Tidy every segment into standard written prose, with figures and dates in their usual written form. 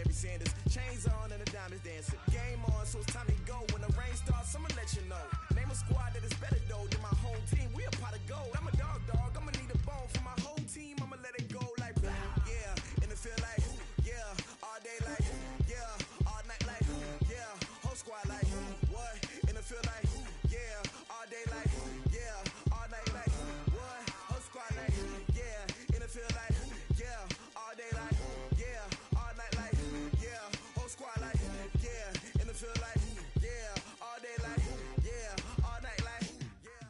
Barry Sanders. Chains on and the diamonds dancing. Game on, so it's time to go. When the rain starts, I'ma let you know. Name a squad that is better though than my whole team. We a pot of gold. I'm a dog. I'ma need a bone for my whole team. I'ma let it go like, yeah. In the field like, yeah. All day like, yeah. All night like, yeah. Whole squad like, what? In the field like, yeah. All day like, yeah. All night like, what? Whole squad like, yeah. In the field like, yeah. All day like, yeah. All night like, yeah. Whole squad like, yeah. In the field like, yeah. All day like, yeah. All night like, yeah.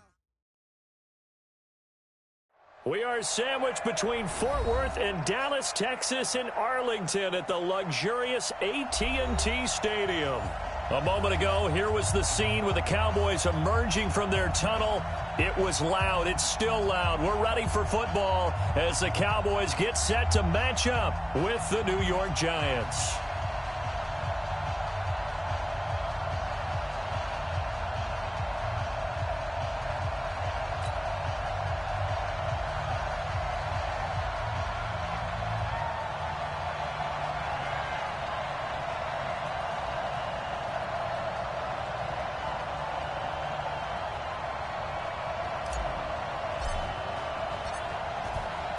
We are sandwiched between Fort Worth and Dallas, Texas, and Arlington at the luxurious AT&T Stadium. A moment ago, here was the scene with the Cowboys emerging from their tunnel. It was loud. It's still loud. We're ready for football as the Cowboys get set to match up with the New York Giants.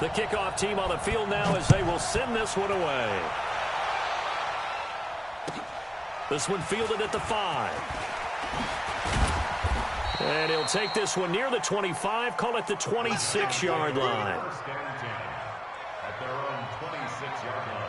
The kickoff team on the field now as they will send this one away. This one fielded at the 5. And he'll take this one near the 25, call it the 26-yard line. At their own 26-yard line.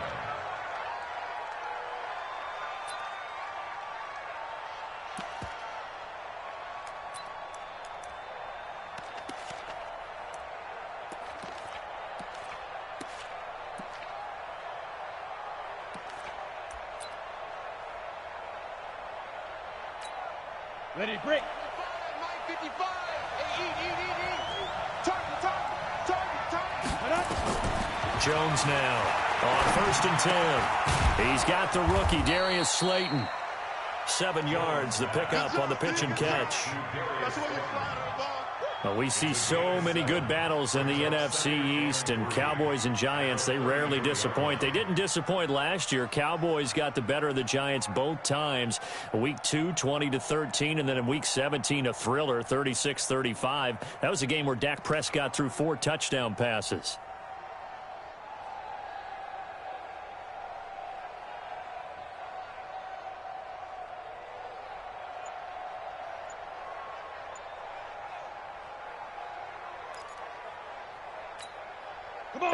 Ready to break. 955. Target. Jones now on 1st and 10. He's got the rookie, Darius Slayton. 7 yards, the pickup on the pitch and catch. Well, we see so many good battles in the NFC East, and Cowboys and Giants, they rarely disappoint. They didn't disappoint last year. Cowboys got the better of the Giants both times. Week 2, 20-13, and then in Week 17, a thriller, 36-35. That was a game where Dak Prescott threw 4 touchdown passes.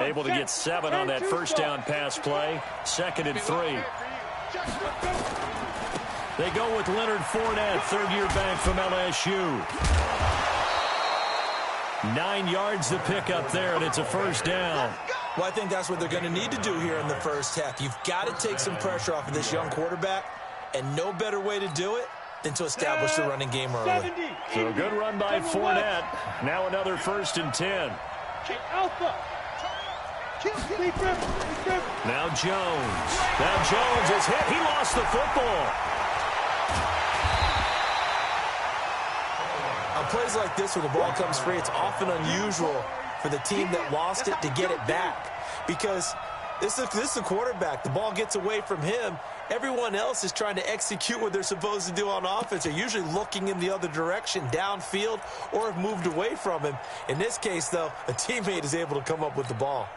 Able to get 7 on that first down pass play. 2nd and 3. They go with Leonard Fournette, third-year back from LSU. 9 yards to pick up there, and it's a first down. Well, I think that's what they're going to need to do here in the first half. You've got to take some pressure off of this young quarterback, and no better way to do it than to establish the running game early. So a good run by Fournette. Now another 1st and 10. Alpha. Now Jones. Now Jones is hit. He lost the football. On plays like this where the ball comes free, it's often unusual for the team that lost it to get it back. Because this is the quarterback. The ball gets away from him. Everyone else is trying to execute what they're supposed to do on offense. They're usually looking in the other direction, downfield, or have moved away from him. In this case, though, a teammate is able to come up with the ball.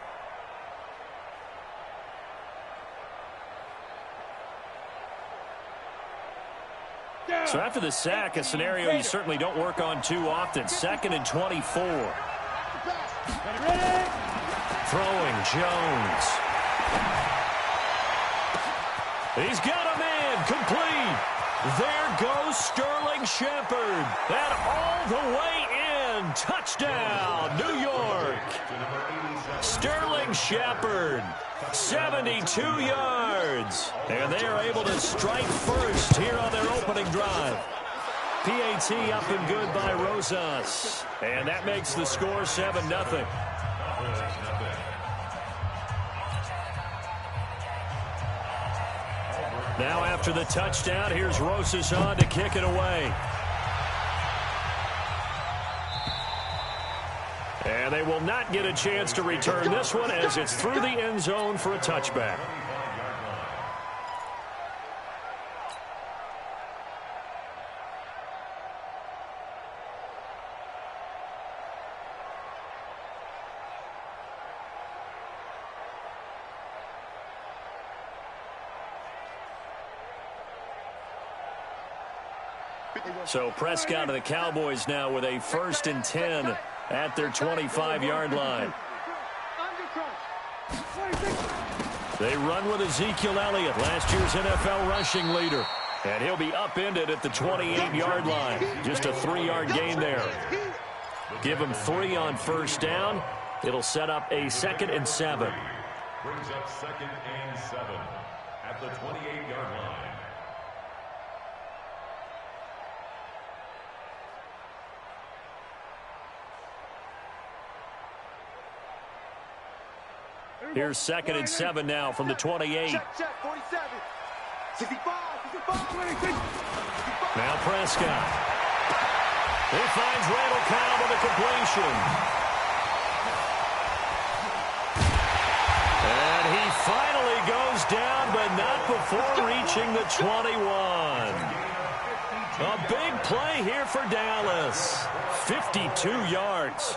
So after the sack, a scenario you certainly don't work on too often. 2nd and 24. Throwing Jones. He's got a man complete. There goes Sterling Shepard. And all the way in. Touchdown, New York. Sterling Shepard. 72 yards. And they are able to strike first here on their opening drive. PAT up and good by Rosas. And that makes the score 7-0. Now after the touchdown, here's Rosas on to kick it away. And they will not get a chance to return this one as it's through the end zone for a touchback. So Prescott and the Cowboys now with a 1st and 10 at their 25-yard line. They run with Ezekiel Elliott, last year's NFL rushing leader. And he'll be upended at the 28-yard line. Just a 3-yard gain there. Give him 3 on 1st down. It'll set up a 2nd and 7. Brings up 2nd and 7 at the 28-yard line. Here's 2nd and 7 now from the 28. Check, 47. 65, 65. Now Prescott. He finds Randall Cobb with a completion. And he finally goes down, but not before reaching the 21. A big play here for Dallas. 52 yards.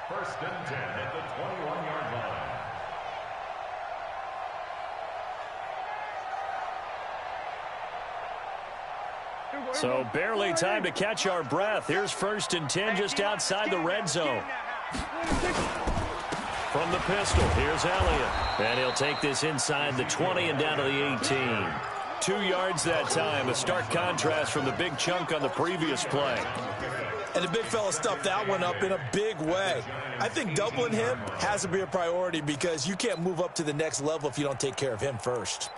1st and 10 at the 21-yard line. So barely time to catch our breath. Here's 1st and 10 just outside the red zone. From the pistol, here's Elliott. And he'll take this inside the 20 and down to the 18. 2 yards that time. A stark contrast from the big chunk on the previous play. And the big fella stuffed that one up in a big way. I think doubling him has to be a priority because you can't move up to the next level if you don't take care of him first.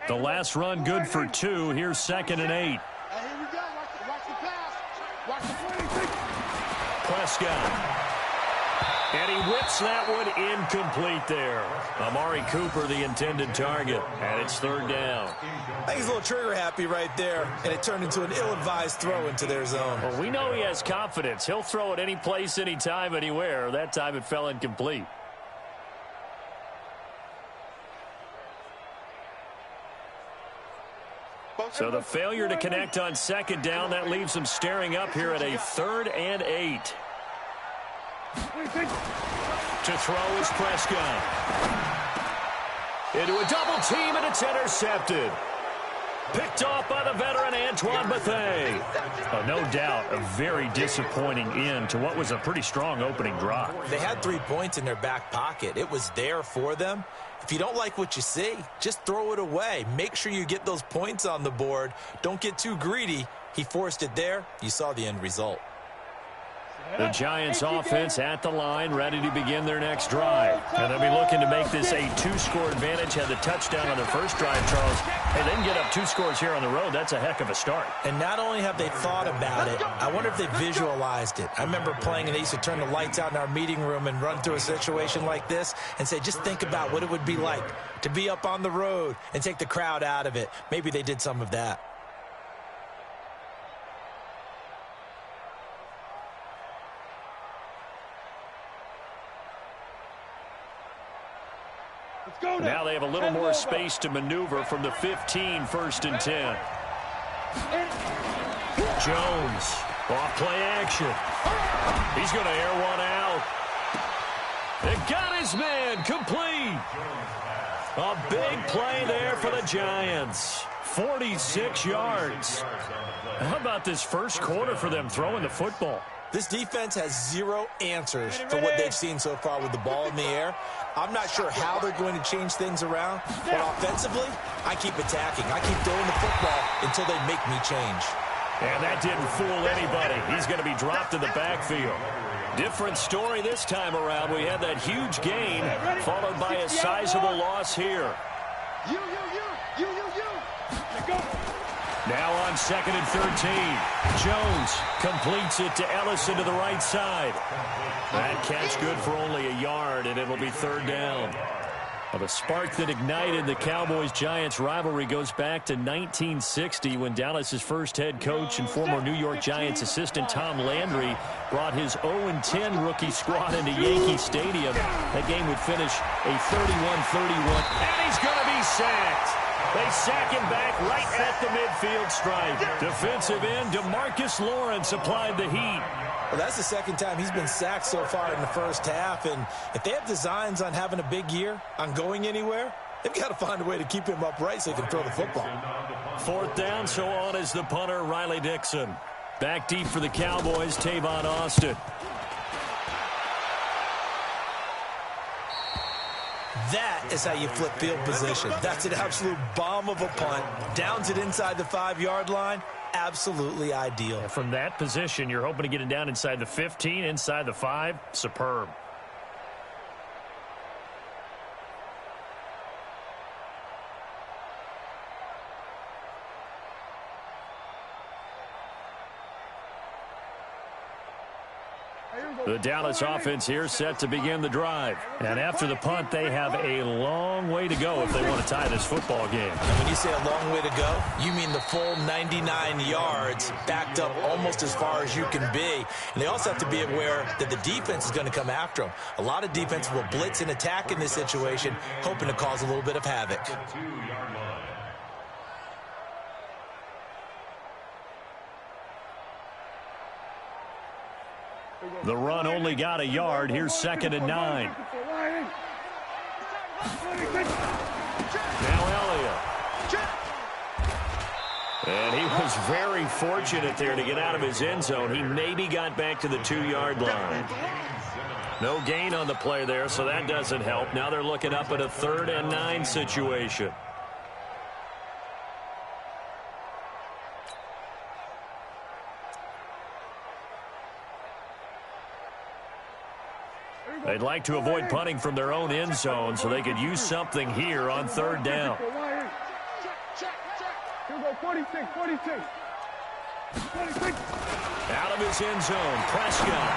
The last run good for 2. Here's 2nd and 8. Here we go. Watch the pass. Watch the Prescott. And he whips that one incomplete there. Amari Cooper, the intended target. And it's 3rd down. I think he's a little trigger happy right there, and it turned into an ill-advised throw into their zone. Well, we know he has confidence. He'll throw it any place, anytime, anywhere. That time it fell incomplete. So the failure to connect on 2nd down, that leaves them staring up here at a 3rd and 8. To throw is Prescott. Into a double team, and it's intercepted. Picked off by the veteran Antoine Bethea. Oh, no doubt a very disappointing end to what was a pretty strong opening drive. They had 3 points in their back pocket. It was there for them. If you don't like what you see, just throw it away. Make sure you get those points on the board. Don't get too greedy. He forced it there. You saw the end result. The Giants offense at the line, ready to begin their next drive. And they'll be looking to make this a 2-score advantage. Had the touchdown on their first drive, Charles. Hey, they can get up 2 scores here on the road. That's a heck of a start. And not only have they thought about it, I wonder if they visualized it. I remember playing, and they used to turn the lights out in our meeting room and run through a situation like this and say, just think about what it would be like to be up on the road and take the crowd out of it. Maybe they did some of that. Now they have a little more space to maneuver from the 15, 1st and 10. Jones, off play action. He's going to air one out. It got his man complete. A big play there for the Giants. 46 yards. How about this first quarter for them throwing the football? This defense has 0 answers for what they've seen so far with the ball in the air. I'm not sure how they're going to change things around, but offensively, I keep attacking. I keep throwing the football until they make me change. And that didn't fool anybody. He's going to be dropped in the backfield. Different story this time around. We had that huge gain, followed by a sizable loss here. You. Now on 2nd and 13. Jones completes it to Ellison to the right side. That catch good for only a yard, and it'll be 3rd down. Well, the spark that ignited the Cowboys-Giants rivalry goes back to 1960 when Dallas's first head coach and former New York Giants assistant Tom Landry brought his 0-10 rookie squad into Yankee Stadium. That game would finish a 31-31, and he's going to be sacked. They sack him back right at the midfield stripe. Defensive end DeMarcus Lawrence applied the heat. Well, that's the second time he's been sacked so far in the first half, and if they have designs on having a big year, on going anywhere, they've got to find a way to keep him upright so he can throw the football. Fourth down, so on is the punter, Riley Dixon. Back deep for the Cowboys, Tavon Austin. That is how you flip field position. That's an absolute bomb of a punt. Downs it inside the 5-yard line. Absolutely ideal. From that position, you're hoping to get it down inside the 15, inside the 5. Superb. The Dallas offense here set to begin the drive. And after the punt, they have a long way to go if they want to tie this football game. And when you say a long way to go, you mean the full 99 yards backed up almost as far as you can be. And they also have to be aware that the defense is going to come after them. A lot of defense will blitz and attack in this situation, hoping to cause a little bit of havoc. The run only got a yard. Here's 2nd and 9. Now Elliott. And he was very fortunate there to get out of his end zone. He maybe got back to the 2-yard line. No gain on the play there, so that doesn't help. Now they're looking up at a 3rd and 9 situation. They'd like to avoid punting from their own end zone so they could use something here on 3rd down. Out of his end zone, Prescott.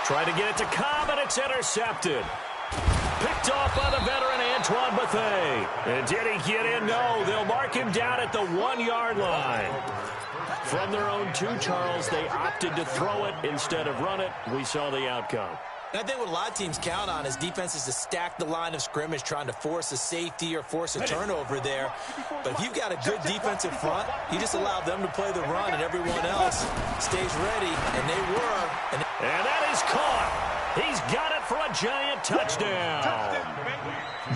Trying to get it to Cobb, and it's intercepted. Picked off by the veteran Antoine Bethea. And did he get in? No, they'll mark him down at the 1-yard line. From their own 2, Charles, they opted to throw it instead of run it. We saw the outcome. And I think what a lot of teams count on is defenses to stack the line of scrimmage, trying to force a safety or force a turnover there. But if you've got a good defensive front, you just allow them to play the run and everyone else stays ready, and they were. And that is caught. He's got it for a giant touchdown.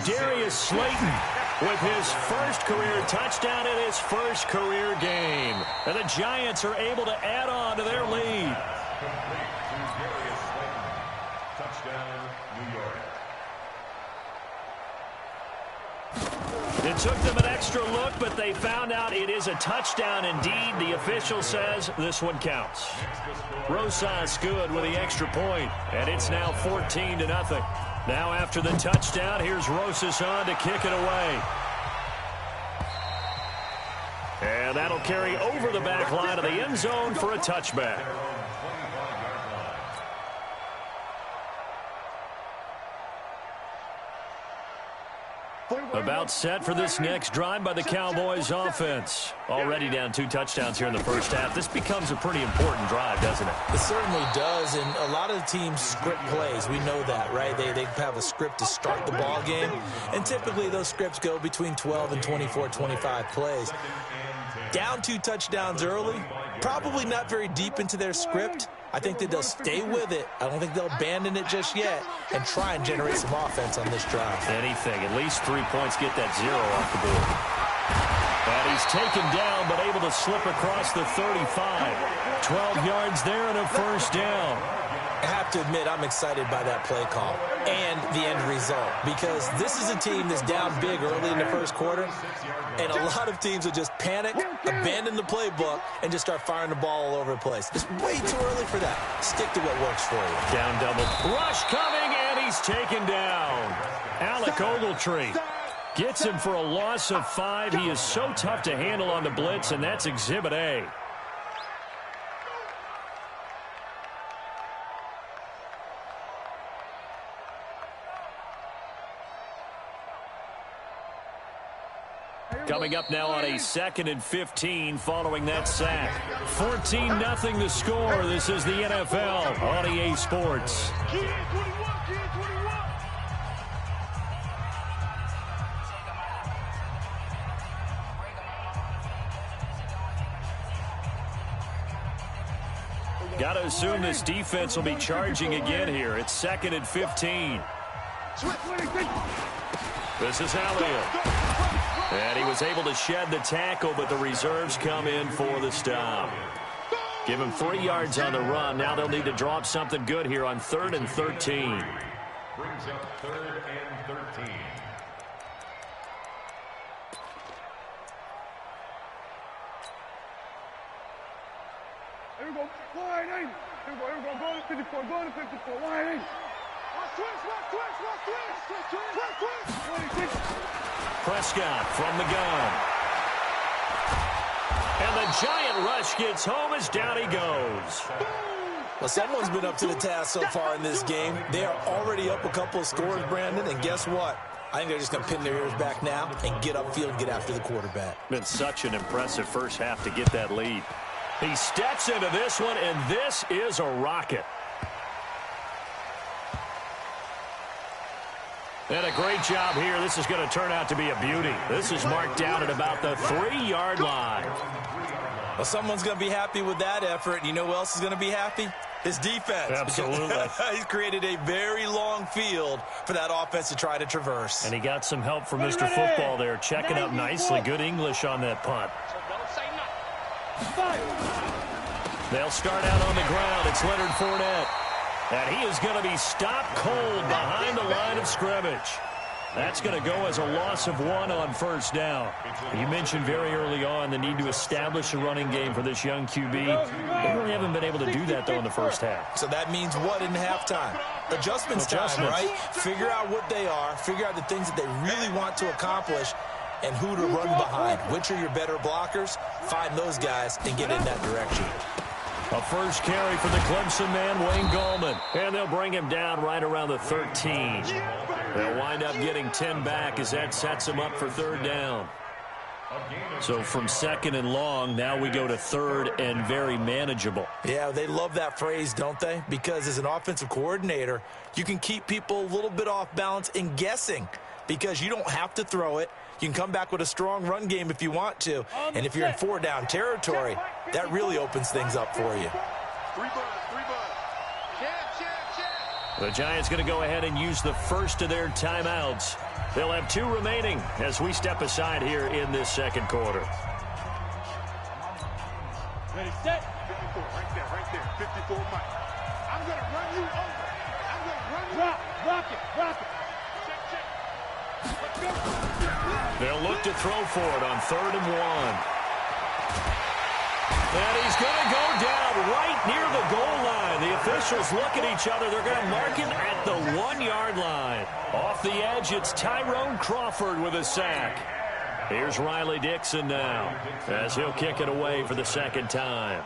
Darius Slayton with his first career touchdown in his first career game. And the Giants are able to add on to their lead. It took them an extra look, but they found out it is a touchdown indeed. The official says this one counts. Rosas good with the extra point, and it's now 14-0. Now after the touchdown, here's Rosas on to kick it away. And that'll carry over the back line of the end zone for a touchback. About set for this next drive by the Cowboys offense. Already down 2 touchdowns here in the first half. This becomes a pretty important drive, doesn't it? It certainly does, and a lot of teams script plays. We know that, right? They have a script to start the ball game, and typically those scripts go between 12 and 24, 25 plays. Down 2 touchdowns early, probably not very deep into their script. I think that they'll stay with it. I don't think they'll abandon it just yet and try and generate some offense on this drive. Anything. At least 3 points, get that 0 off the board. And he's taken down but able to slip across the 35. 12 yards there and a first down. I have to admit, I'm excited by that play call and the end result, because this is a team that's down big early in the first quarter, and a lot of teams will just panic, abandon the playbook, and just start firing the ball all over the place. It's way too early for that. Stick to what works for you. Down double. Rush coming, and he's taken down. Alec Ogletree gets him for a loss of 5. He is so tough to handle on the blitz, and that's Exhibit A. Coming up now on a 2nd and 15 following that sack. 14-0 the score. This is the NFL on EA Sports. Got to assume this defense will be charging again here. It's 2nd and 15. This is Elliott. And he was able to shed the tackle, but the reserves come in for the stop. Give him 3 yards on the run. Now they'll need to draw up something good here on 3rd and 13. Brings up 3rd and 13. Here we go. Line 8. Here we go. Go to 54. Go to 54. Line 8. Twist. Prescott from the gun. And the giant rush gets home as down he goes. Well, someone's been up to the task so far in this game. They are already up a couple of scores, Brandon, and guess what? I think they're just going to pin their ears back now and get upfield and get after the quarterback. Been such an impressive first half to get that lead. He steps into this one, and this is a rocket. And a great job here. This is going to turn out to be a beauty. This is marked down at about the 3-yard line. Well, someone's going to be happy with that effort. And you know who else is going to be happy? His defense. Absolutely. He's created a very long field for that offense to try to traverse. And he got some help from Mr. Football there, checking up nicely. Good English on that punt. They'll start out on the ground. It's Leonard Fournette. And he is going to be stopped cold behind the line of scrimmage. That's going to go as a loss of 1 on first down. You mentioned very early on the need to establish a running game for this young QB. They really haven't been able to do that, though, in the first half. So that means what in halftime? Adjustments time, right? Figure out what they are. Figure out the things that they really want to accomplish and who to run behind. Which are your better blockers? Find those guys and get in that direction. A first carry for the Clemson man, Wayne Gallman. And they'll bring him down right around the 13. They'll wind up getting 10 back as that sets them up for 3rd down. So from 2nd and long, now we go to 3rd and very manageable. Yeah, they love that phrase, don't they? Because as an offensive coordinator, you can keep people a little bit off balance and guessing because you don't have to throw it. You can come back with a strong run game if you want to. And if you're in 4-down territory, that really opens things up for you. The Giants going to go ahead and use the first of their timeouts. They'll have 2 remaining as we step aside here in this 2nd quarter. Ready, set. 54, right there. 54, Mike. I'm going to run you over. I'm going to run you over. Rock it. Check. Let's go. They'll look to throw for it on 3rd and 1. And he's going to go down right near the goal line. The officials look at each other. They're going to mark him at the 1-yard line. Off the edge, it's Tyrone Crawford with a sack. Here's Riley Dixon now as he'll kick it away for the 2nd time.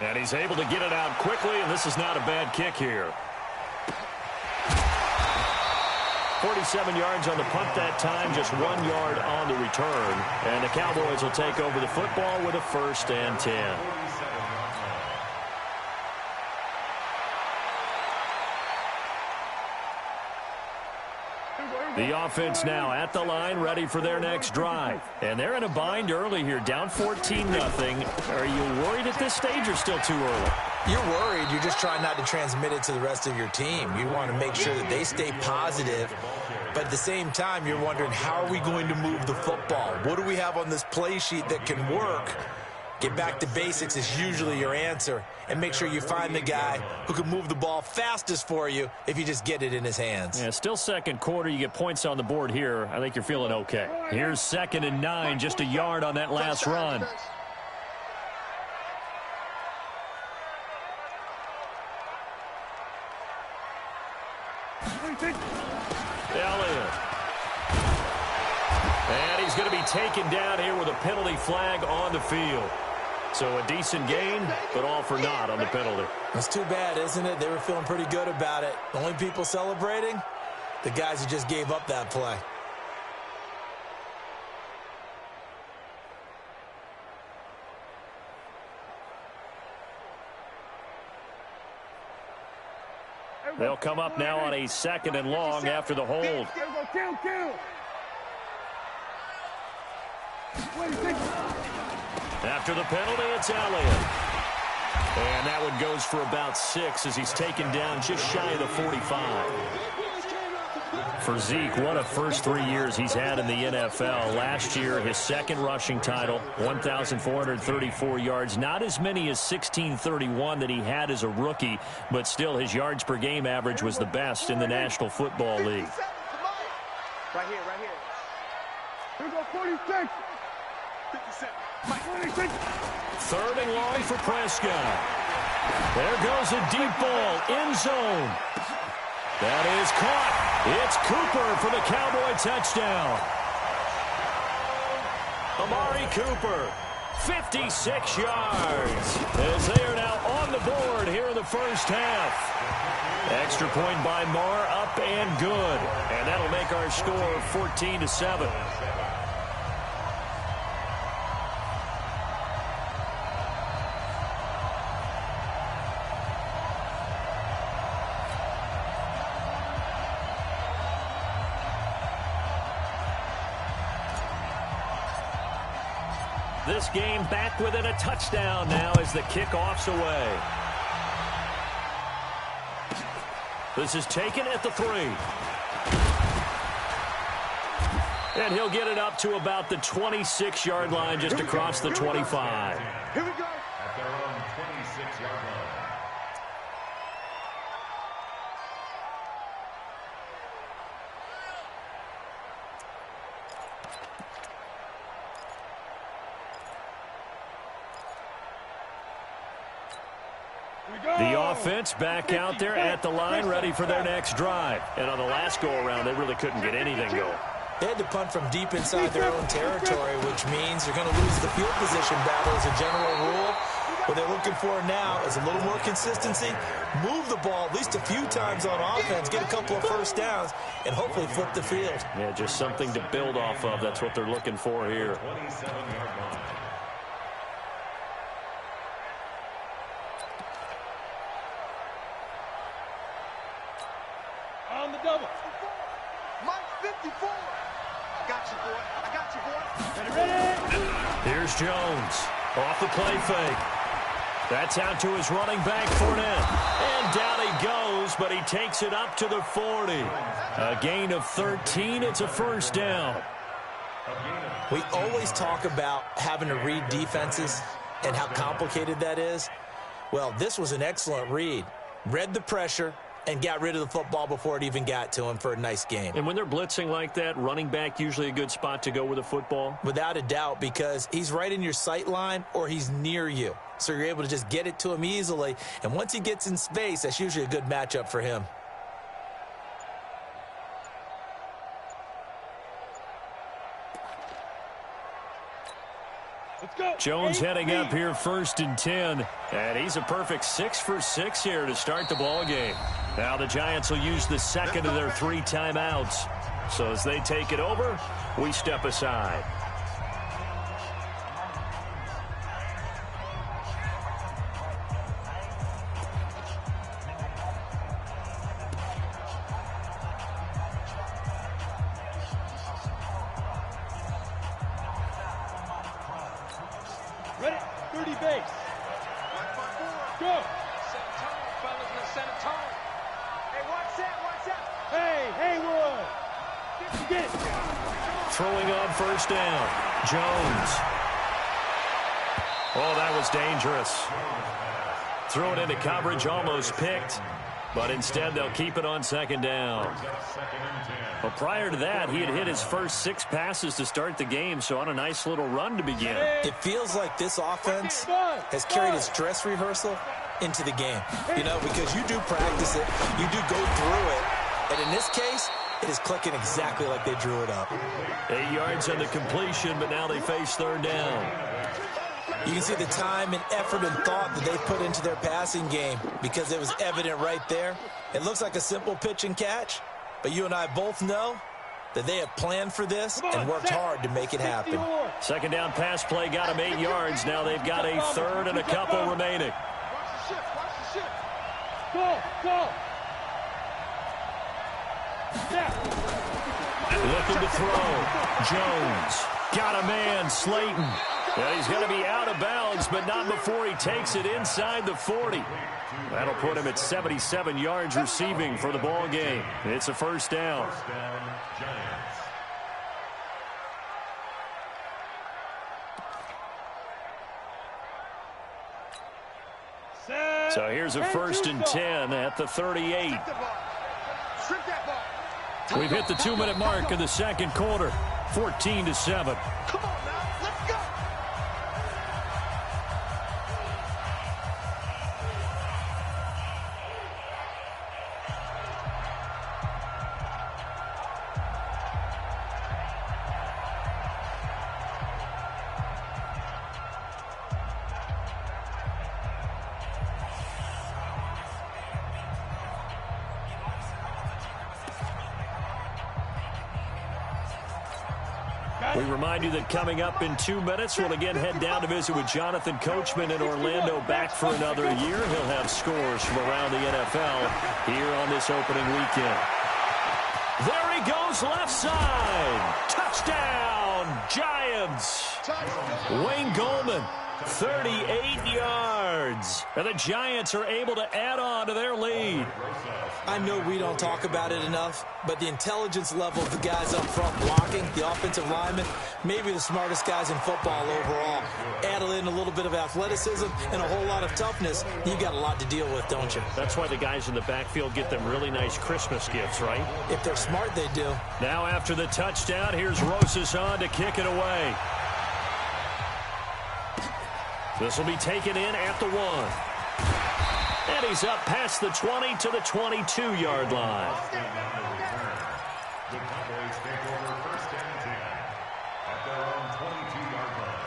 And he's able to get it out quickly, and this is not a bad kick here. 47 yards on the punt that time, just 1 yard on the return. And the Cowboys will take over the football with a 1st and 10. The offense now at the line, ready for their next drive. And they're in a bind early here, down 14-0. Are you worried at this stage or still too early? You're worried. You're just trying not to transmit it to the rest of your team. You want to make sure that they stay positive. But at the same time, you're wondering, how are we going to move the football? What do we have on this play sheet that can work? Get back to basics is usually your answer. And make sure you find the guy who can move the ball fastest for you if you just get it in his hands. Yeah, still 2nd quarter. You get points on the board here. I think you're feeling okay. Here's 2nd and 9, just a yard on that last run. Elliott. And he's going to be taken down here with a penalty flag on the field. So a decent gain, but all for naught on the penalty. That's too bad, isn't it? They were feeling pretty good about it. The only people celebrating, the guys who just gave up that play. They'll come up now on a 2nd and long after the hold. After the penalty, it's Elliott. And that one goes for about 6 as he's taken down just shy of the 45. For Zeke, what a first 3 years he's had in the NFL. Last year, his second rushing title, 1,434 yards. Not as many as 1,631 that he had as a rookie, but still his yards per game average was the best in the National Football League. Right here, right here. Here we go, 46. 57. 26. Third and long for Prescott. There goes a deep ball, end zone. That is caught. It's Cooper for the Cowboy touchdown. Amari Cooper, 56 yards, as they are now on the board here in the first half. Extra point by Marr, up and good. And that'll make our score 14-7. This game back within a touchdown now as the kickoff's away. This is taken at the 3. And he'll get it up to about the 26-yard line just across the 25. Here we go. At their own 26-yard line. The offense back out there at the line, ready for their next drive. And on the last go-around, they really couldn't get anything going. They had to punt from deep inside their own territory, which means they're going to lose the field position battle as a general rule. What they're looking for now is a little more consistency, move the ball at least a few times on offense, get a couple of first downs, and hopefully flip the field. Yeah, just something to build off of. That's what they're looking for here. 27-yard line. On the double. Mike 54. I got you, boy. I got you, boy. Ready? Here's Jones off the play fake. That's out to his running back, Fournette. And down he goes, but he takes it up to the 40. A gain of 13. It's a first down. We always talk about having to read defenses and how complicated that is. Well, this was an excellent read. Read the pressure and got rid of the football before it even got to him for a nice game. And when they're blitzing like that, running back usually a good spot to go with the football? Without a doubt, because he's right in your sight line or he's near you. So you're able to just get it to him easily. And once he gets in space, that's usually a good matchup for him. Let's go. Jones heading up here 1st and 10. And he's a perfect 6 for 6 here to start the ball game. Now the Giants will use the second of their 3 timeouts. So as they take it over, we step aside. Ready? 30 base. Go. Hey, watch that. Hey, Haywood. Get it. Throwing on first down. Jones. Oh, that was dangerous. Throw it into coverage, almost picked. But instead, they'll keep it on 2nd down. Well, prior to that, he had hit his first 6 passes to start the game, so on a nice little run to begin. It feels like this offense has carried its dress rehearsal into the game. You know, because you do practice it, you do go through it, and in this case, it is clicking exactly like they drew it up. 8 yards on the completion, but now they face 3rd down. You can see the time and effort and thought that they put into their passing game because it was evident right there. It looks like a simple pitch and catch, but you and I both know that they have planned for this and worked hard to make it happen. 2nd down pass play got him 8 yards. Now they've got a 3rd and a couple remaining. Watch the shift. Go. Looking to throw. Jones. Got a man, Slayton. Yeah, he's going to be out of bounds, but not before he takes it inside the 40. That'll put him at 77 yards receiving for the ball game. It's a first down. First down, Giants. So here's a 1st and 10 at the 38. We've hit the 2-minute mark of the second quarter, 14-7. Come on now, let's go. We remind you that coming up in 2 minutes, we'll again head down to visit with Jonathan Coachman in Orlando, back for another year. He'll have scores from around the NFL here on this opening weekend. There he goes, left side. Touchdown, Giants. Wayne Goldman, 38 yards. And the Giants are able to add on to their lead. I know we don't talk about it enough, but the intelligence level of the guys up front blocking, the offensive linemen, maybe the smartest guys in football overall. Add in a little bit of athleticism and a whole lot of toughness, you got a lot to deal with, don't you? That's why the guys in the backfield get them really nice Christmas gifts, right? If they're smart, they do. Now after the touchdown, here's Rosas on to kick it away. This will be taken in at the 1. And he's up past the 20 to the 22-yard line. The Cowboys take over 1st and 10 at their own 22-yard line.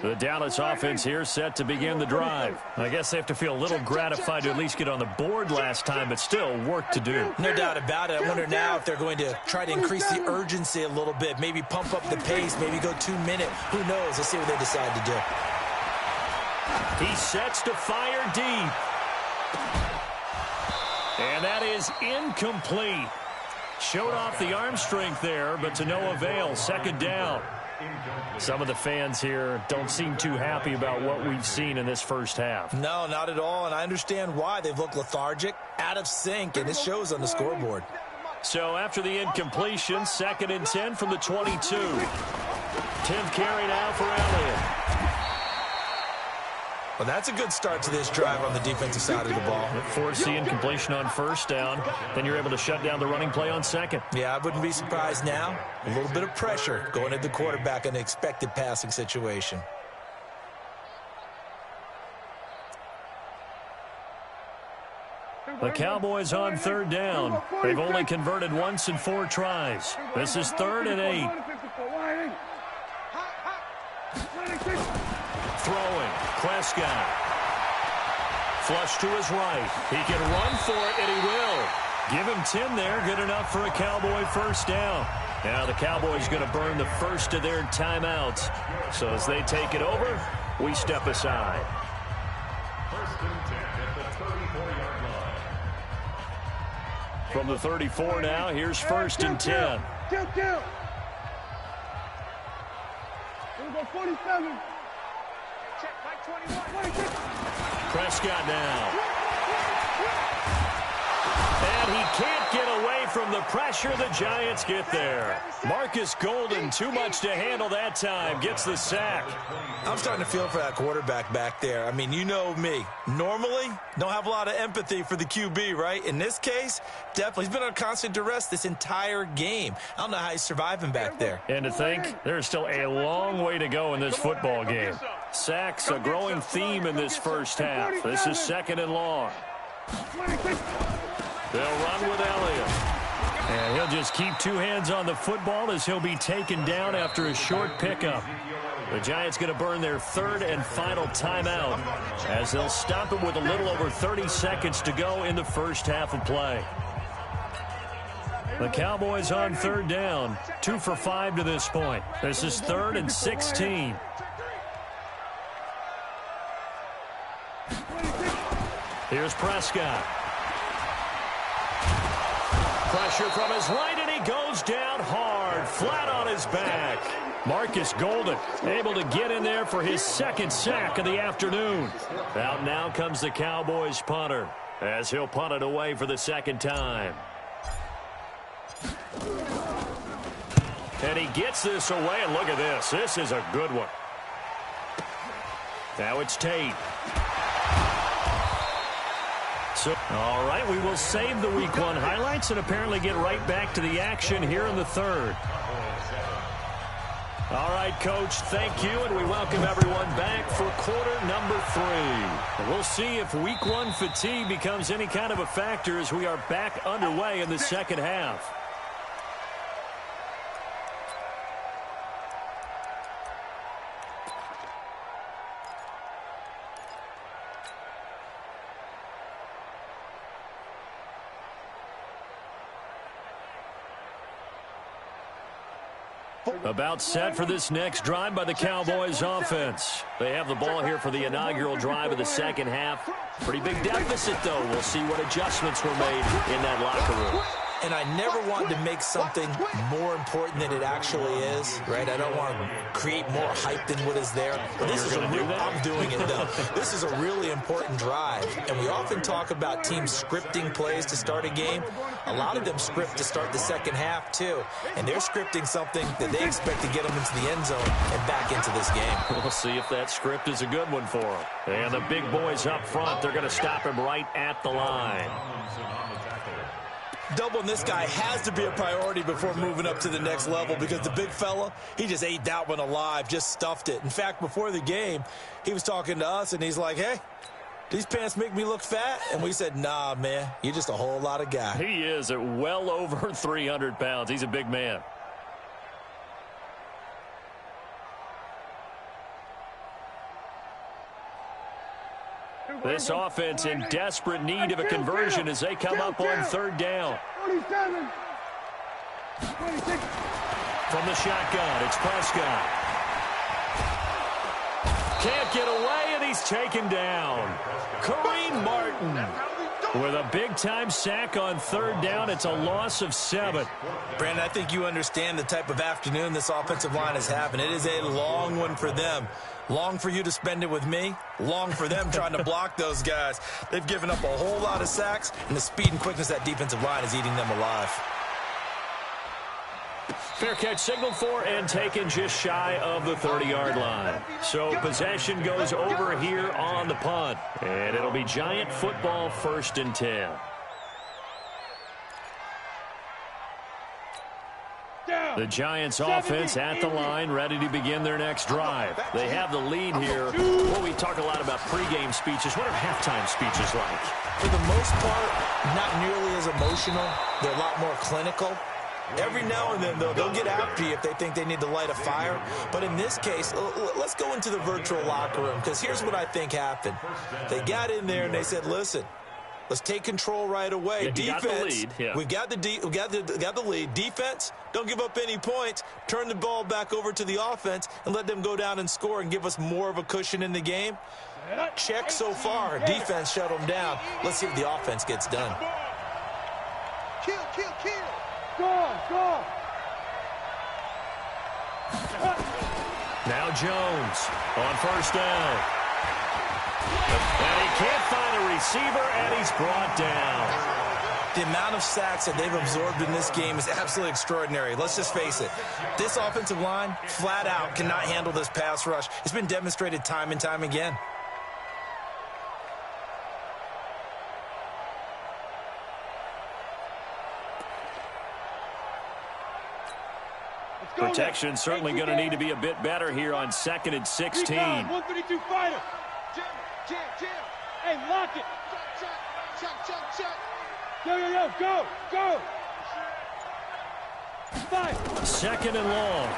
The Dallas offense here set to begin the drive. I guess they have to feel a little gratified to at least get on the board last time, but still work to do. No doubt about it. I wonder now if they're going to try to increase the urgency a little bit, maybe pump up the pace, maybe go 2-minute. Who knows? Let's see what they decide to do. He sets to fire deep. And that is incomplete. Showed off the arm strength there, but to no avail. 2nd down. Some of the fans here don't seem too happy about what we've seen in this first half. No, not at all, and I understand why. They've looked lethargic, out of sync, and it shows on the scoreboard. So after the incompletion, 2nd and 10 from the 22. 10th carry now for Elliott. Well, that's a good start to this drive on the defensive side of the ball. Force the incompletion on 1st down. Then you're able to shut down the running play on 2nd. Yeah, I wouldn't be surprised now. A little bit of pressure going at the quarterback in an expected passing situation. The Cowboys on 3rd down. They've only converted once in 4 tries. This is 3rd and 8. Throwing, Prescott. Flush to his right. He can run for it, and he will. Give him 10 there. Good enough for a Cowboy 1st down. Now the Cowboys going to burn the first of their timeouts. So as they take it over, we step aside. 1st and 10 at the 34-yard line. From the 34 now, here's 1st and 10. Kill. Here we go, 47. Check, Mike 21. Prescott now. And he can't get away from the pressure. The Giants get there. Marcus Golden, too much to handle that time, gets the sack. I'm starting to feel for that quarterback back there. I mean, you know me. Normally, don't have a lot of empathy for the QB, right? In this case, definitely. He's been under constant duress this entire game. I don't know how he's surviving back there. And to think, there's still a long way to go in this football game. Sacks, a growing theme in this first half. This is 2nd and long. They'll run with Elliott. And he'll just keep 2 hands on the football as he'll be taken down after a short pickup. The Giants going to burn their 3rd and final timeout as they'll stop it with a little over 30 seconds to go in the first half of play. The Cowboys on third down. 2 for 5 to this point. This is 3rd and 16. Here's Prescott. Pressure from his right, and he goes down hard, flat on his back. Marcus Golden able to get in there for his 2nd sack of the afternoon. Out now comes the Cowboys punter, as he'll punt it away for the 2nd time. And he gets this away, and look at this. This is a good one. Now it's Tate. So, all right, we will save the Week 1 highlights and apparently get right back to the action here in the 3rd. All right, Coach, thank you, and we welcome everyone back for quarter number 3. And we'll see if Week 1 fatigue becomes any kind of a factor as we are back underway in the 2nd half. About set for this next drive by the Cowboys offense. They have the ball here for the inaugural drive of the 2nd half. Pretty big deficit, though. We'll see what adjustments were made in that locker room. And I never want to make something more important than it actually is, right? I don't want to create more hype than what is there. But this is a real, I'm doing it, though. This is a really important drive. And we often talk about teams scripting plays to start a game. A lot of them script to start the 2nd half, too. And they're scripting something that they expect to get them into the end zone and back into this game. We'll see if that script is a good one for them. And the big boys up front, they're going to stop him right at the line. Doubling this guy has to be a priority before moving up to the next level because the big fella, he just ate that one alive, just stuffed it. In fact, before the game, he was talking to us, and he's like, hey, these pants make me look fat? And we said, nah, man, you're just a whole lot of guy. He is at well over 300 pounds. He's a big man. This offense in desperate need of a conversion as they come up on 3rd down. 27. 26. From the shotgun, it's Prescott. Can't get away, and he's taken down. Kareem Martin with a big-time sack on 3rd down. It's a loss of 7. Brandon, I think you understand the type of afternoon this offensive line is having. It is a long one for them. Long for you to spend it with me. Long for them trying to block those guys. They've given up a whole lot of sacks, and the speed and quickness of that defensive line is eating them alive. Fair catch signaled for and taken just shy of the 30-yard line. So possession goes over here on the punt. And it'll be Giant football 1st and 10. The Giants offense at the line, ready to begin their next drive. They have the lead here. Well, we talk a lot about pregame speeches. What are halftime speeches like? For the most part, not nearly as emotional. They're a lot more clinical. Every now and then, though, they'll get after you if they think they need to light a fire. But in this case, let's go into the virtual locker room, because here's what I think happened. They got in there and they said, listen, let's take control right away. Yeah, defense, got the lead. Yeah. we got the lead. Defense, don't give up any points. Turn the ball back over to the offense and let them go down and score and give us more of a cushion in the game. Check so far. Defense shut them down. Let's see if the offense gets done. Kill, kill, kill. Go. Now Jones on 1st down. And he can't find a receiver, and he's brought down. The amount of sacks that they've absorbed in this game is absolutely extraordinary. Let's just face it. This offensive line, flat out, cannot handle this pass rush. It's been demonstrated time and time again. Protection certainly going to need to be a bit better here on 2nd and 16. 132 fighter. Jam. Hey, lock it. Check. Yo, go. 5. 2nd and long.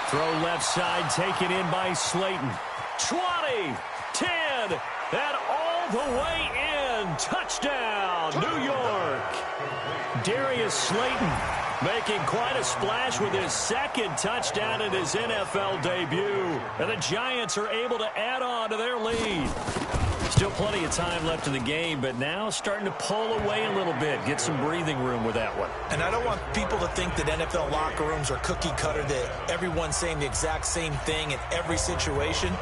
Throw left side, taken in by Slayton. 20, 10, and all the way in. Touchdown, New York. Darius Slayton making quite a splash with his second touchdown in his NFL debut. And the Giants are able to add on to their lead. Still plenty of time left in the game, but now starting to pull away a little bit, get some breathing room with that one. And I don't want people to think that NFL locker rooms are cookie cutter, that everyone's saying the exact same thing in every situation.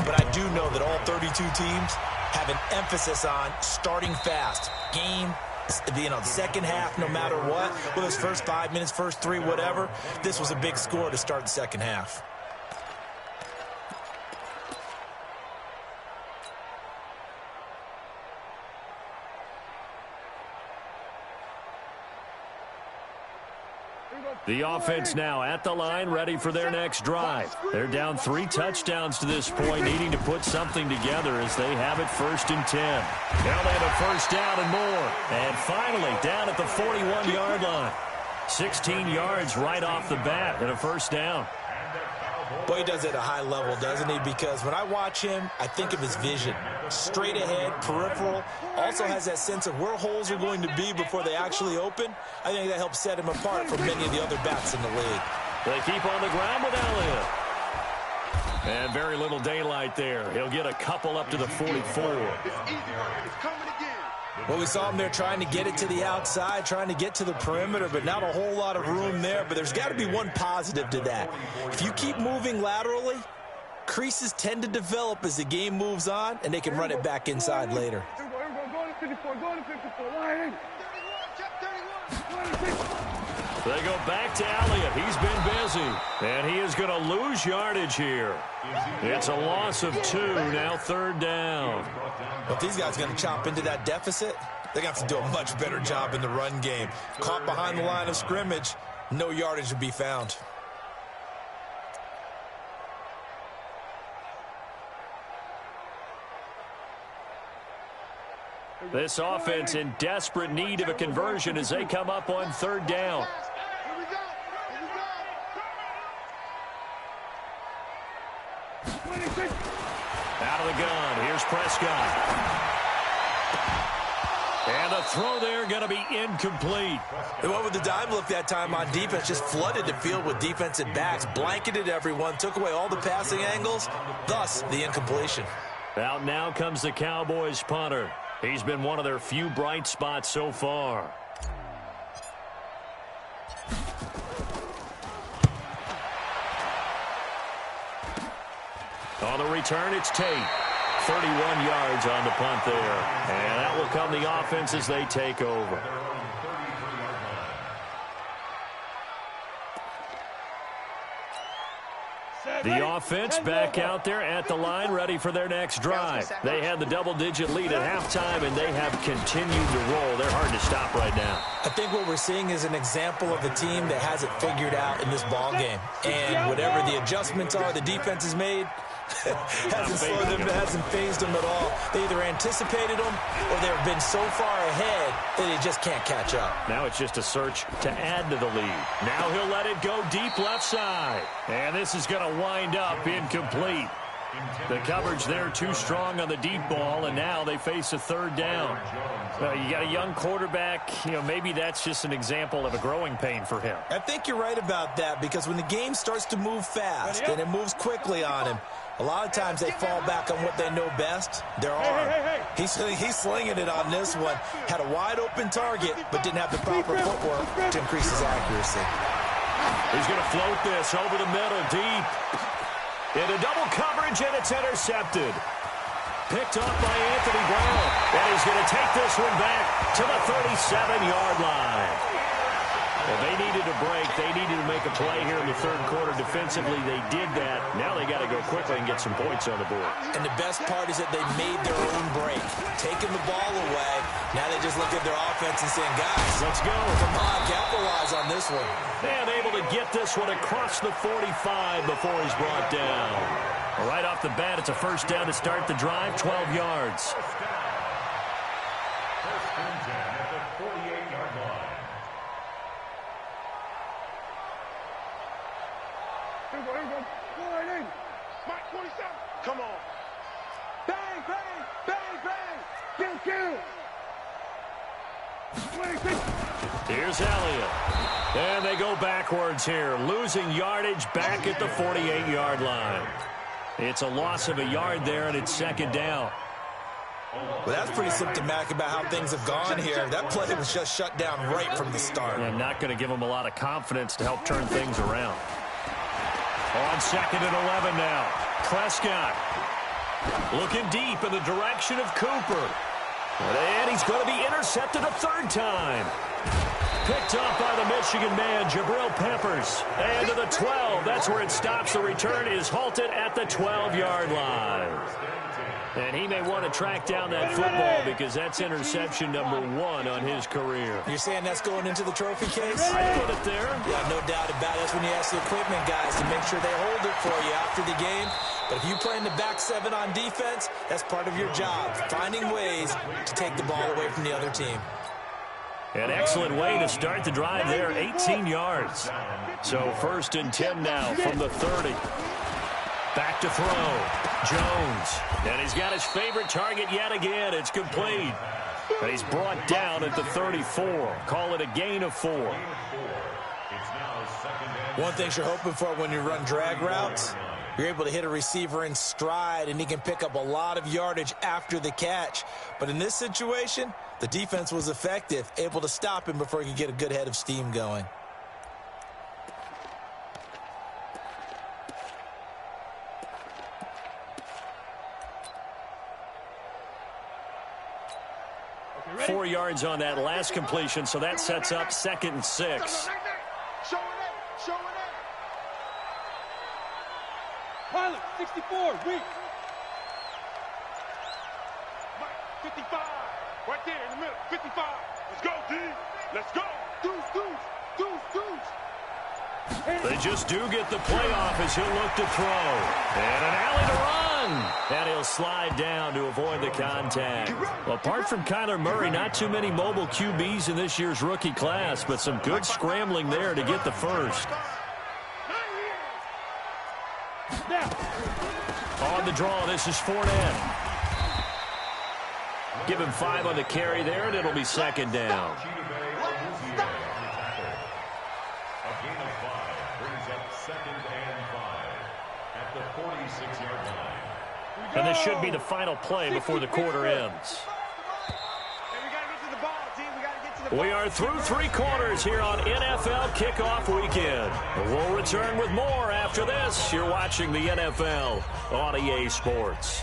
But I do know that all 32 teams have an emphasis on starting fast. Game, the second half, no matter what, whether it's first 5 minutes, first 3, whatever, this was a big score to start the second half. The offense now at the line, ready for their next drive. They're down 3 touchdowns to this point, needing to put something together as they have it 1st and 10. Now they have a first down and more. And finally, down at the 41-yard line. 16 yards right off the bat and a first down. Boy, he does it at a high level, doesn't he? Because when I watch him, I think of his vision. Straight ahead, peripheral. Also has that sense of where holes are going to be before they actually open. I think that helps set him apart from many of the other backs in the league. They keep on the ground with Elliott. And very little daylight there. He'll get a couple up to the 44. It's coming again. Well, we saw him there trying to get it to the outside, trying to get to the perimeter, but not a whole lot of room there. But there's got to be one positive to that. If you keep moving laterally, creases tend to develop as the game moves on, and they can run it back inside later. They go back to Elliott. He's been busy. And he is going to lose yardage here. It's a loss of 2, now 3rd down. Well, if these guys are going to chop into that deficit, they're going to have to do a much better job in the run game. Caught behind the line of scrimmage, no yardage to be found. This offense in desperate need of a conversion as they come up on 3rd down. Out of the gun, here's Prescott. And the throw there going to be incomplete. They went with the dime look that time on defense, just flooded the field with defensive backs, blanketed everyone, took away all the passing angles, thus the incompletion. Out now comes the Cowboys punter. He's been one of their few bright spots so far. On the return, it's Tate. 31 yards on the punt there. And that will come the offense as they take over. The offense back out there at the line, ready for their next drive. They had the double-digit lead at halftime, and they have continued to roll. They're hard to stop right now. I think what we're seeing is an example of a team that has it figured out in this ball game. And whatever the adjustments are the defense has made, hasn't slowed them, hasn't phased them at all. They either anticipated them or they've been so far ahead that they just can't catch up. Now it's just a search to add to the lead. Now he'll let it go deep left side. And this is going to wind up incomplete. The coverage there too strong on the deep ball, and now they face a 3rd down. You got a young quarterback, maybe that's just an example of a growing pain for him. I think you're right about that, because when the game starts to move fast and it moves quickly on him, a lot of times they fall back on what they know best, their arm. He's slinging it on this one. Had a wide-open target, but didn't have the proper footwork to increase his accuracy. He's going to float this over the middle, deep. Into double coverage, and it's intercepted. Picked off by Anthony Brown. And he's going to take this one back to the 37-yard line. Well, they needed a break. They needed to make a play here in the 3rd quarter. Defensively, they did that. Now they got to go quickly and get some points on the board. And the best part is that they made their own break. Taking the ball away. Now they just look at their offense and saying, guys, let's go. Come on, capitalize on this one. And able to get this one across the 45 before he's brought down. Right off the bat, it's a first down to start the drive, 12 yards. First and 10 at the 48-yard line. Here we go. Go right in. Mike 27. Come on. Bang, bang, bang, bang. Kill, kill. Here's Elliott. And they go backwards here, losing yardage back at the 48-yard line. It's a loss of a yard there, and it's second down. Well, that's pretty symptomatic about how things have gone here. That play was just shut down right from the start. And not going to give them a lot of confidence to help turn things around. On 2nd and 11 now. Prescott looking deep in the direction of Cooper. And he's going to be intercepted a third time. Picked up by the Michigan man, Jabril Peppers. And to the 12. That's where it stops. The return is halted at the 12-yard line. And he may want to track down that football because that's interception number 1 on his career. You're saying that's going into the trophy case? I put it there. Yeah, no doubt about it. That's when you ask the equipment guys to make sure they hold it for you after the game. But if you play in the back 7 on defense, that's part of your job, finding ways to take the ball away from the other team. An excellent way to start the drive there, 18 yards. So 1st and 10 now from the 30. Back to throw. Jones. And he's got his favorite target yet again. It's complete. And he's brought down at the 34. Call it a gain of 4. One thing you're hoping for when you run drag routes, you're able to hit a receiver in stride, and he can pick up a lot of yardage after the catch. But in this situation, the defense was effective, able to stop him before he could get a good head of steam going. Okay, 4 yards on that last completion, so that sets up 2nd and 6. Show it up. Show it up. Pilot, 64, weak. 55. Right there in the middle, 55. Let's go, D. Let's go. Deuce. They just do get the playoff as he'll look to throw. And an alley to run. And he'll slide down to avoid the contact. Well, apart from Kyler Murray, not too many mobile QBs in this year's rookie class, but some good scrambling there to get the first. On the draw, this is Fournette. Give him 5 on the carry there, and it'll be 2nd down. A gain of 5 brings up 2nd and 5 at the 46-yard line. And this should be the final play before the quarter ends. We are through 3 quarters here on NFL Kickoff Weekend. We'll return with more after this. You're watching the NFL on EA Sports.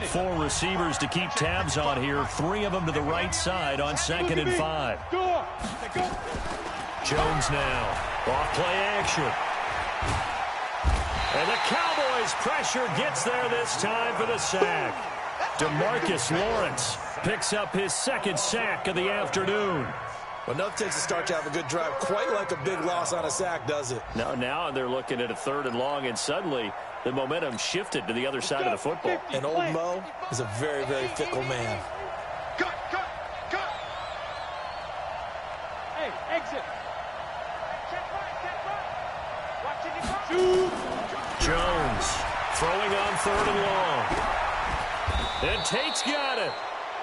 4 receivers to keep tabs on here. 3 of them to the right side on 2nd and 5. Jones now. Off play action. And the Cowboys pressure gets there this time for the sack. DeMarcus Lawrence picks up his 2nd sack of the afternoon. Well, enough takes to start to have a good drive. Quite like a big loss on a sack, does it? Now they're looking at a 3rd and long, and suddenly the momentum shifted to the other side of the football. And old Mo is a very, very fickle man. Cut. Hey, exit. Jones throwing on 3rd and long. And Tate's got it.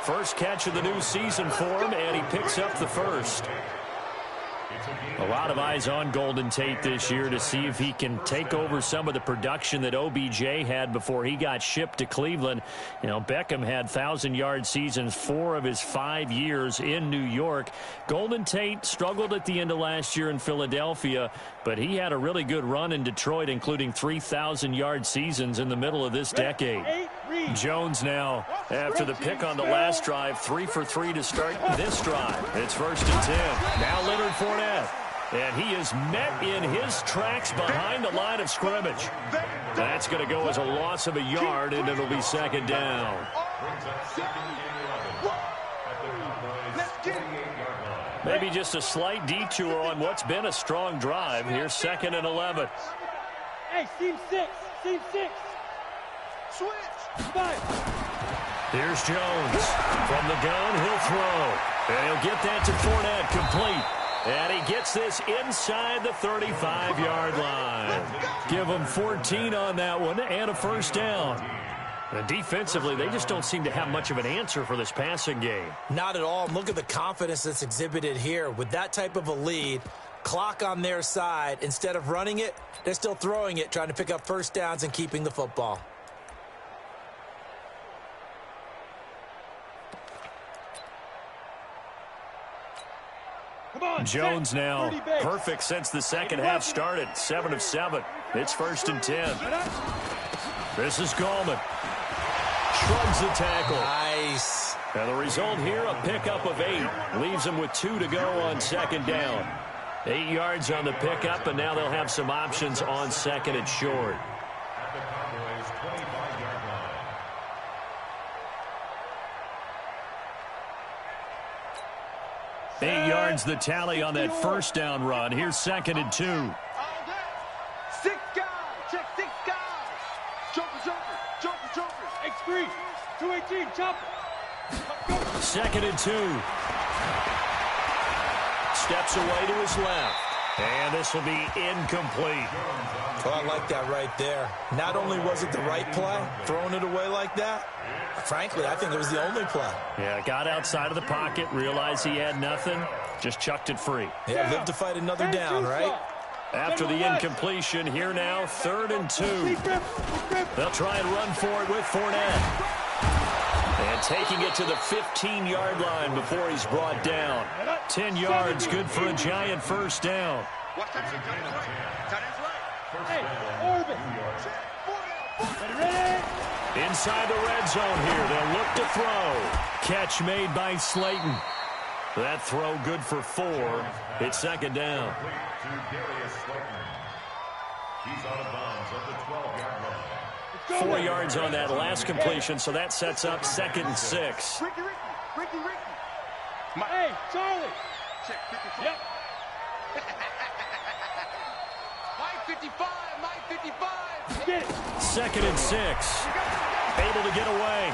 First catch of the new season for him, and he picks up the first. A lot of eyes on Golden Tate this year to see if he can take over some of the production that OBJ had before he got shipped to Cleveland. You know, Beckham had 1,000-yard seasons 4 of his 5 years in New York. Golden Tate struggled at the end of last year in Philadelphia, but he had a really good run in Detroit, including 3,000-yard seasons in the middle of this decade. Jones now, after the pick on the last drive, 3 for 3 to start this drive. It's 1st and 10. Now Leonard Fournette. And he is met in his tracks behind the line of scrimmage. That's going to go as a loss of a yard, and it'll be 2nd down. Maybe just a slight detour on what's been a strong drive. Here's 2nd and 11. Hey, seam 6. Switch. 5. Here's Jones. From the gun, he'll throw. And he'll get that to Fournette, complete. And he gets this inside the 35-yard line. Give him 14 on that one and a 1st down. And defensively, they just don't seem to have much of an answer for this passing game. Not at all. Look at the confidence that's exhibited here. With that type of a lead, clock on their side, instead of running it, they're still throwing it, trying to pick up first downs and keeping the football. Jones now perfect since the second half started. 7 of 7. It's 1st and 10. This is Gallman. Shrugs the tackle. Nice. And the result here, a pickup of 8. Leaves them with 2 to go on 2nd down. 8 yards on the pickup, and now they'll have some options on 2nd and short. At the Cowboys' 25-yard line. 8 yards the tally on that 1st down run. Here's 2nd and 2. 6 guys. Check 6 guys. Joker. X3. 218. Chopper. 2nd and 2. Steps away to his left. And this will be incomplete. Oh, I like that right there. Not only was it the right play, throwing it away like that, frankly, I think it was the only play. Yeah, got outside of the pocket, realized he had nothing, just chucked it free. Yeah, live to fight another down, right? After the incompletion, here now, 3rd and 2. They'll try and run for it with Fournette. And taking it to the 15-yard line before he's brought down. 10 yards, good for a giant 1st down. Inside the red zone here, they'll look to throw. Catch made by Slayton. That throw good for 4. It's 2nd down. To Darius Slayton. He's out of bounds at the 12-yard line. 4 yards on that last completion, so that sets up 2nd and 6. Ricky. Hey, Charlie. Check 55. Yep. Mike 55. Get it. 2nd and 6. Able to get away.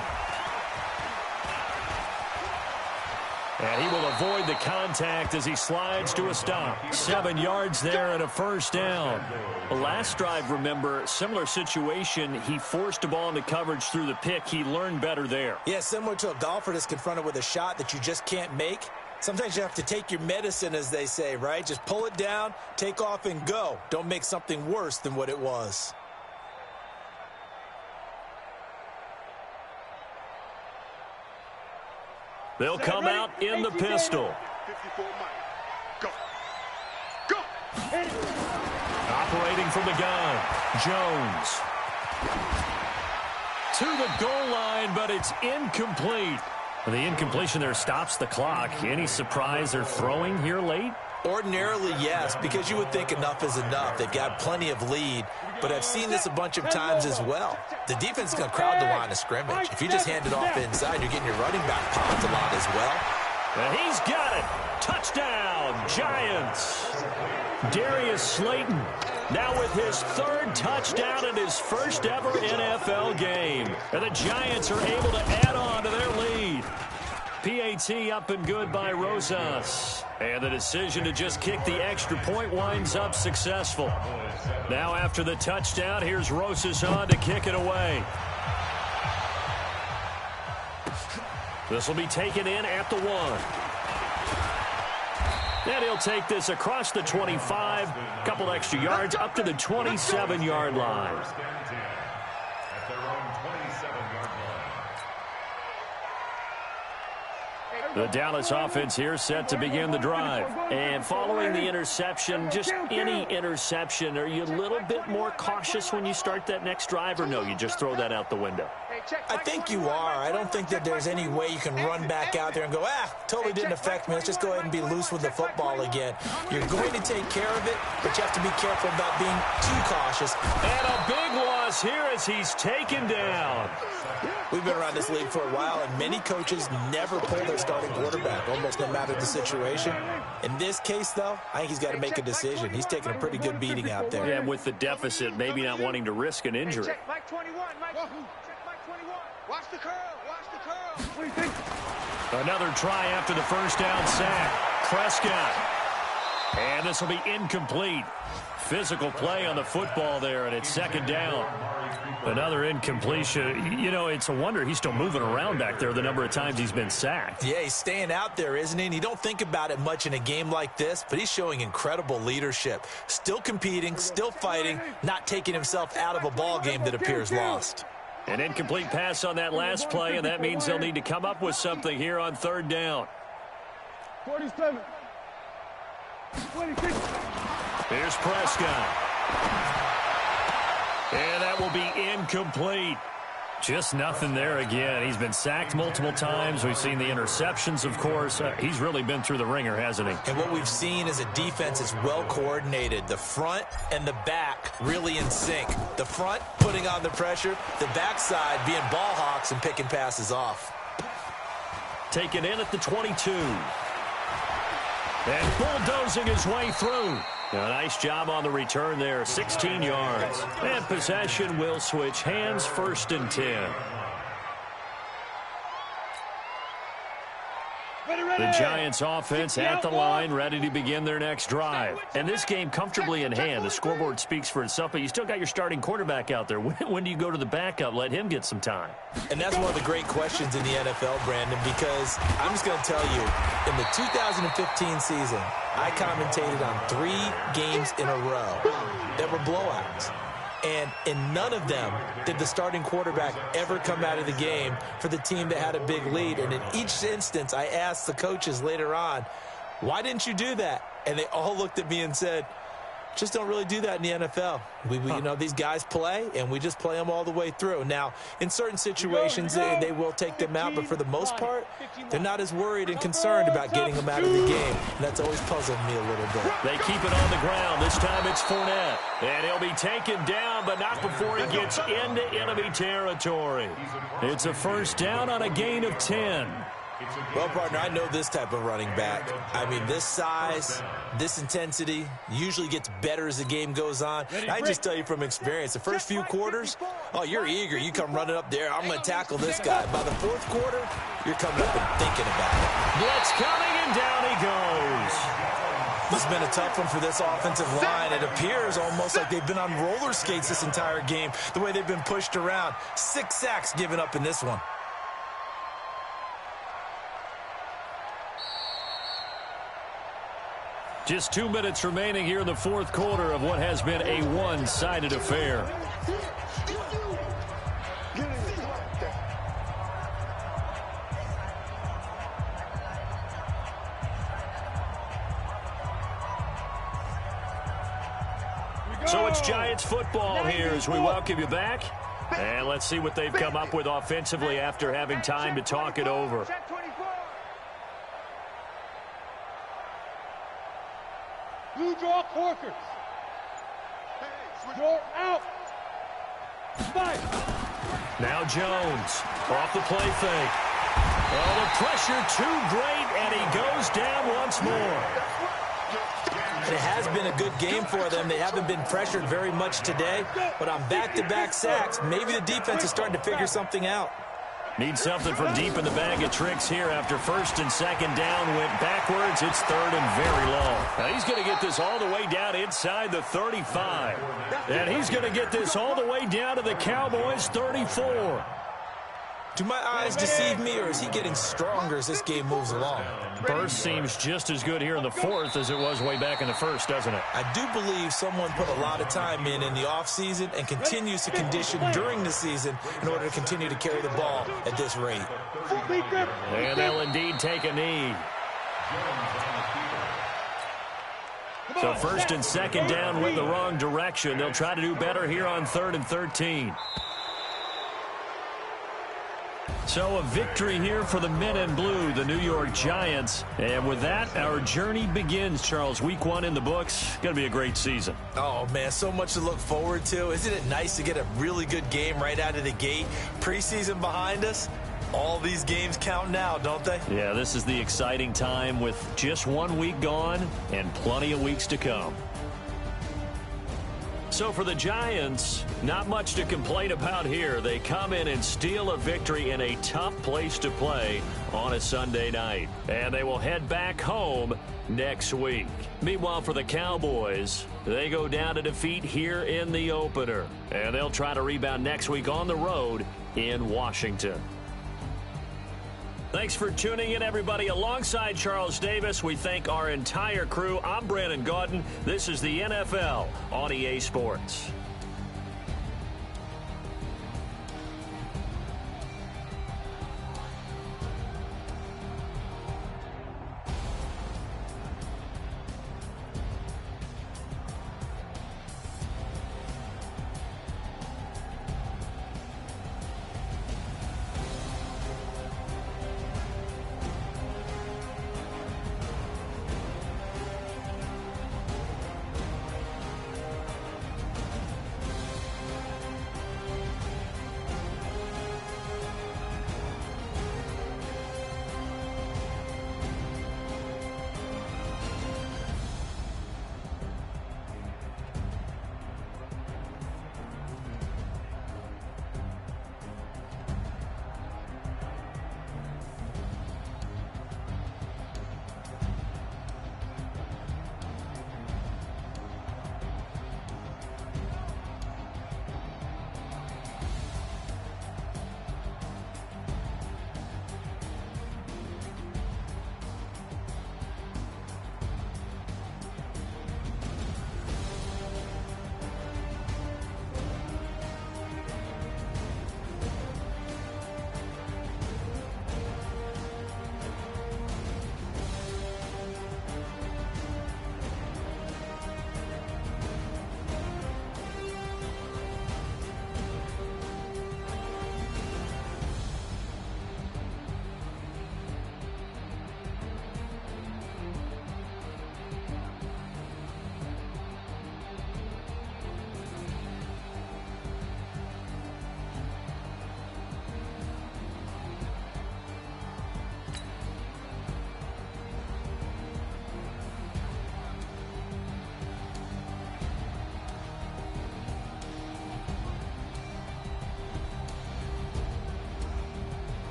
And he will avoid the contact as he slides to a stop. 7 yards there and a 1st down. The last drive, remember, similar situation. He forced the ball into coverage through the pick. He learned better there. Yeah, similar to a golfer that's confronted with a shot that you just can't make. Sometimes you have to take your medicine, as they say, right? Just pull it down, take off, and go. Don't make something worse than what it was. They'll come out in the pistol. 54 Mike. Go. Operating from the gun, Jones. To the goal line, but it's incomplete. The incompletion there stops the clock. Any surprise they're throwing here late? Ordinarily, yes, because you would think enough is enough. They've got plenty of lead, but I've seen this a bunch of times as well. The defense is going to crowd the line of scrimmage. If you just hand it off inside, you're getting your running back popped a lot as well. And he's got it. Touchdown, Giants. Darius Slayton now with his 3rd touchdown in his 1st ever NFL game. And the Giants are able to add on to their lead. PAT up and good by Rosas. And the decision to just kick the extra point winds up successful. Now after the touchdown, here's Rosas on to kick it away. This will be taken in at the 1. And he'll take this across the 25, couple extra yards up to the 27-yard line. At their own 27-yard line. The Dallas offense here set to begin the drive. And following the interception, just any interception, are you a little bit more cautious when you start that next drive, or no, you just throw that out the window? I think you are. I don't think that there's any way you can run back out there and go, totally didn't affect me. Let's just go ahead and be loose with the football again. You're going to take care of it, but you have to be careful about being too cautious. And a big loss here as he's taken down. We've been around this league for a while, and many coaches never pull their starting quarterback, almost no matter the situation. In this case, though, I think he's got to make a decision. He's taking a pretty good beating out there. Yeah, and with the deficit, maybe not wanting to risk an injury. Check Mike 21. Check Mike 21. Watch the curl. What do you think? Another try after the 1st down sack. Prescott. And this will be incomplete. physical play on the football there, and it's second down. Another incompletion. You know, it's a wonder he's still moving around back there the number of times he's been sacked. Yeah, he's staying out there, isn't he? And you don't think about it much in a game like this, but he's showing incredible leadership. Still competing, still fighting, not taking himself out of a ball game that appears lost. An incomplete pass on that last play, and that means they'll need to come up with something here on third down. 47. 26. Here's Prescott. And that will be incomplete. Just nothing there again. He's been sacked multiple times. We've seen the interceptions, of course. He's really been through the ringer, hasn't he? And what we've seen is a defense that's well coordinated. The front and the back really in sync. The front putting on the pressure. The backside being ball hawks and picking passes off. Taken in at the 22. And bulldozing his way through. A nice job on the return there, 16 yards. And possession will switch hands, 1st and 10. The Giants offense at the line, ready to begin their next drive. And this game comfortably in hand. The scoreboard speaks for itself, but you still got your starting quarterback out there. When do you go to the backup? Let him get some time. And that's one of the great questions in the NFL, Brandon, because I'm just going to tell you, in the 2015 season, I commentated on 3 games in a row that were blowouts. And in none of them did the starting quarterback ever come out of the game for the team that had a big lead. And in each instance, I asked the coaches later on, why didn't you do that? And they all looked at me and said, just don't really do that in the NFL. You know, these guys play, and we just play them all the way through. Now, in certain situations, they will take them out, but for the most part, they're not as worried and concerned about getting them out of the game. And that's always puzzled me a little bit. They keep it on the ground. This time it's Fournette. And he'll be taken down, but not before he gets into enemy territory. It's a 1st down on a gain of 10. Well, partner, I know this type of running back. I mean, this size, this intensity usually gets better as the game goes on. And I just tell you from experience, the first few quarters, oh, you're eager. You come running up there, I'm going to tackle this guy. By the 4th quarter, you're coming up and thinking about it. Blitz coming, and down he goes. This has been a tough one for this offensive line. It appears almost like they've been on roller skates this entire game, the way they've been pushed around. 6 sacks given up in this one. Just 2 minutes remaining here in the 4th quarter of what has been a one-sided affair. So it's Giants football here as we welcome you back. And let's see what they've come up with offensively after having time to talk it over. Blue draw quarters. Draw out. Fight. Now Jones off the play fake. Oh, the pressure too great, and he goes down once more. And it has been a good game for them. They haven't been pressured very much today, but on back-to-back sacks, maybe the defense is starting to figure something out. Need something from deep in the bag of tricks here after 1st and 2nd down went backwards. It's 3rd and very long. Now he's going to get this all the way down inside the 35. And he's going to get this all the way down to the Cowboys' 34. Do my eyes deceive me, or is he getting stronger as this game moves along? Burst seems just as good here in the 4th as it was way back in the 1st, doesn't it? I do believe someone put a lot of time in the offseason and continues to condition during the season in order to continue to carry the ball at this rate. And they'll indeed take a knee. So 1st and 2nd down went the wrong direction. They'll try to do better here on 3rd and 13. So a victory here for the men in blue, the New York Giants. And with that, our journey begins, Charles. Week 1 in the books. Going to be a great season. Oh, man, so much to look forward to. Isn't it nice to get a really good game right out of the gate? Preseason behind us. All these games count now, don't they? Yeah, this is the exciting time with just 1 week gone and plenty of weeks to come. So for the Giants, not much to complain about here. They come in and steal a victory in a tough place to play on a Sunday night. And they will head back home next week. Meanwhile, for the Cowboys, they go down to defeat here in the opener. And they'll try to rebound next week on the road in Washington. Thanks for tuning in, everybody. Alongside Charles Davis, we thank our entire crew. I'm Brandon Gaudin. This is the NFL on EA Sports.